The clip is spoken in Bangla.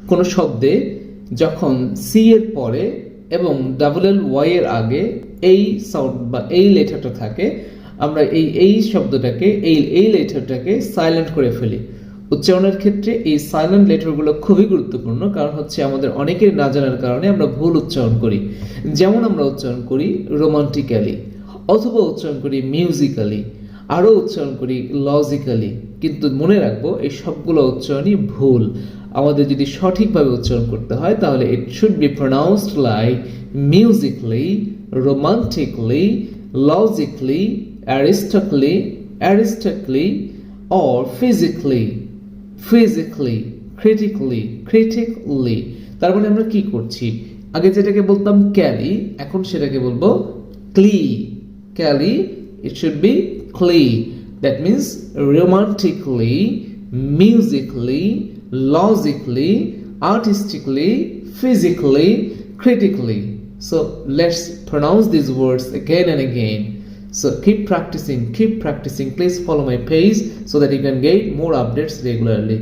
কোনো শব্দে যখন সি এর পরে এবং ডাবল এল ওয়াই এর আগে এই সাউন্ড বা এই লেটারটা থাকে, আমরা এই শব্দটাকে এই লেটারটাকে সাইলেন্ট করে ফেলি। উচ্চারণের ক্ষেত্রে এই সাইলেন্ট লেটারগুলো খুবই গুরুত্বপূর্ণ, কারণ হচ্ছে আমাদের অনেকের না জানার কারণে আমরা ভুল উচ্চারণ করি। যেমন আমরা উচ্চারণ করি রোমান্টিক্যালি, অথবা উচ্চারণ করি মিউজিক্যালি, আরও উচ্চারণ করি লজিক্যালি। কিন্তু মনে রাখবো এই সবগুলো উচ্চারণই ভুল। আমাদের যদি সঠিকভাবে উচ্চারণ করতে হয় তাহলে it should be pronounced like musically, romantically, logically, artistically or physically, critically। তার মানে আমরা কি করছি, আগে যেটাকে বলতাম ক্যালি, এখন সেটাকে বলবো cly. Cally, it should be cli, that means romantically, musically, logically, artistically, physically, critically. So let's pronounce these words again and again. So keep practicing. Please follow my page so that you can get more updates regularly.